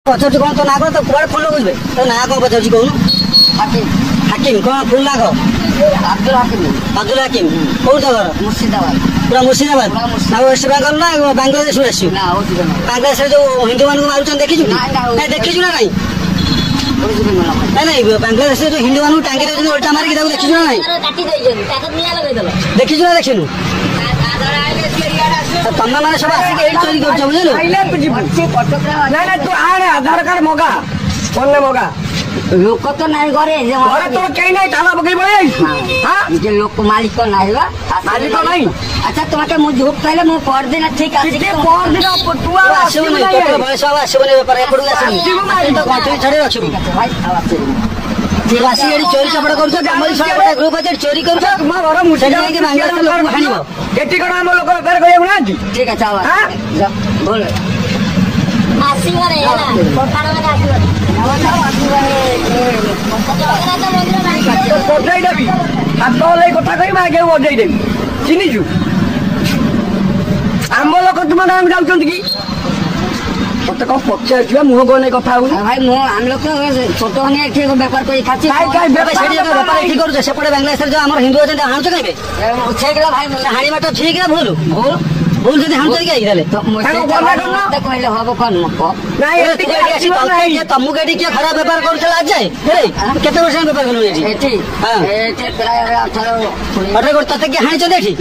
पचार कौन तो ना तो कुआड़े फोन लगुबे तो ना कौन पचार कहून हाकिम हाकिम कौन फुल ना कह अब्दुल हाकिम अब्दुल हाकिम कौन तो घर मुर्शिदाबाद पूरा मुर्शिदाबाद ना वेस्ट बेंगल ना बांग्लादेश ना बांग्लादेश जो हिंदू मान मारुचन देखी देखी ना नहीं नहीं बांग्लादेश जो हिंदू मान टांगी दे उल्टा मारिक देखी ना नहीं देखी ना देखी तुम मैंने सब आसिक चोरी कर बुझल तू आने आधार कार्ड मगा फोन मगा लोक तो नहीं घरे तो कहीं नहीं ताला पकड़ पड़े हां जे लोक मालिक को नहीं बा मालिक को नहीं अच्छा तुम्हारे मु झूठ कहले मु कर देना ठीक है पर दिन पटुआ आसे नहीं तो बयस आसे बने पर पड़ू आसे तो गंठे छड़े अछि भाई आवाज राशि एडी चोरी चपड़ कर हमर सब ग्रुप আছে चोरी कर तुम घर मुठे के मांगा तो लोग हानिबो केटी कोन हम लोग बेर गयो ना ठीक है आवाज बोल आसी घरे है ना पटाड़ में आसी घरे बजाई देवी हाथ लई कथा कही आगे बजाई देवी चिन्हिचु आम लोक तुम नाम जाऊँ कि मत कौन पचार मुह कौन कथा भाई आम लोग छोट बेपार कर सेपटे बांग्लादेश जो आम हिंदू अच्छे हाणुच कहे भाई हाणी बाट ठीक है भूल भूल भूल जब हाणुच कहले हम कौन तुमको ये खराब बेपार कर जाए केते वर्ष बेपार कलु तते किए हाणी देखी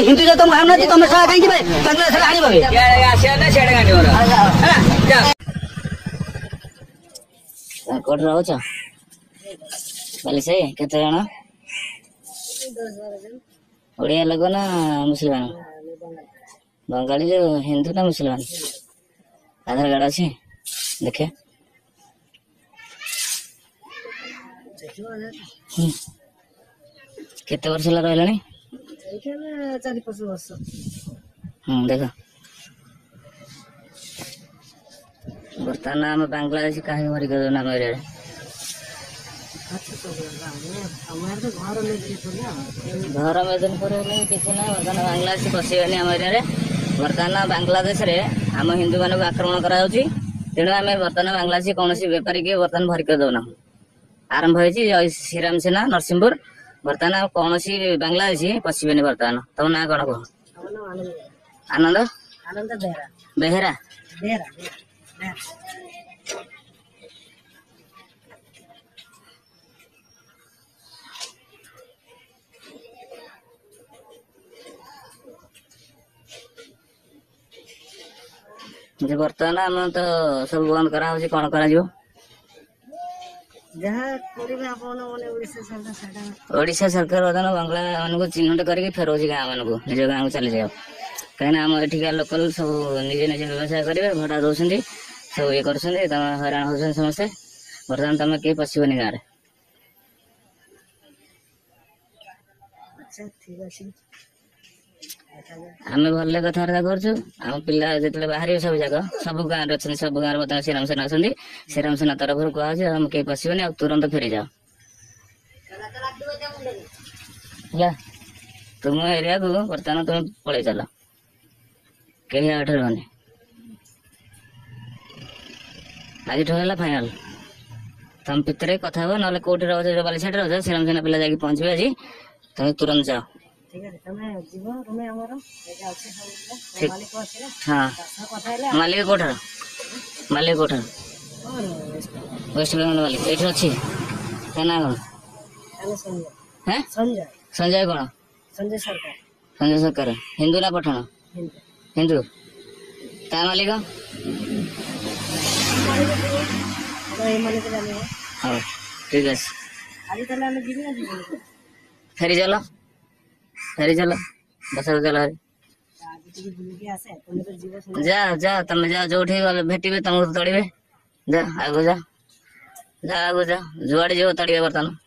हिंदू जो तुम हाणु तुम कहीं बांग्लादेश हाणी कोट रोच बोले से केते जण ओडिया लोग ना मुसलमान बंगाली जो हिंदू ना मुसलमान आधार कार्ड अच्छे देखे केते वर्ष ला रहलानी 4-5 वर्ष देखो बर्तमान आम बांग्लादेश कहीं मरिक नाम एरिया घर मेदिनपुर किसी ना बर्तमान बांग्लादेश पशिबानी आम एरिया बर्तमान बांग्लादेश रे आम हिंदू मान आक्रमण करा तेणु आम बर्तमान बांग्लादेश कौन बेपारी की बर्तमान भरिक दौना आरंभ हो श्रीराम सेना नरसिंहपुर बर्तमान कौन बांग्लादेश पशिबानी बर्तमान तुम ना कौन कह आनंद बेहेरा बर्तमान आम तो सब बंद करा कौन कर ओडिशा सरकार बर्तमान बांग्ला मान चिन्हट करके फेरौच गाँ मान निज गाँव को चली जाओ कहीं आम एठिका लोकल सब निजे निजे व्यवसाय करेंगे भड़ा दौरान सब ये कर हैरान हो समस्ते बर्तमान तुम कहीं पशिबनी गाँव आम भल कथबार्ता करम पिला जो बाहर सब जाक सब गाँव अच्छा सब गाँव बर्तमान श्रीराम सेना अच्छा श्रीराम सेना तरफ कहुम कहीं पशिबनी तुरंत फेरी जाओ तुम एरिया को बर्तमान तुम पलि चल कहीं आठ रुहनी आज फाइनाल तुम भितर कथा हो ना कौटे रहो बालीसाट रहो श्रीराम सेना पिला जाकि पहुँचे आज तुम तुरंत जाओ हाँ मालिक कौटार मालिक कौटार वेस्ट बेंगल मालिक ये अच्छी ना कौन संजय कौन संजय सरकार हिंदू ना पठाण हिंदू ता मालिक हाँ ठीक है फेरी चलो बस चलो जा जा तुम जा जो भेटे तुमको तड़े जा आगो जा आगो जा जुआड़े जो तड़े बर्तमान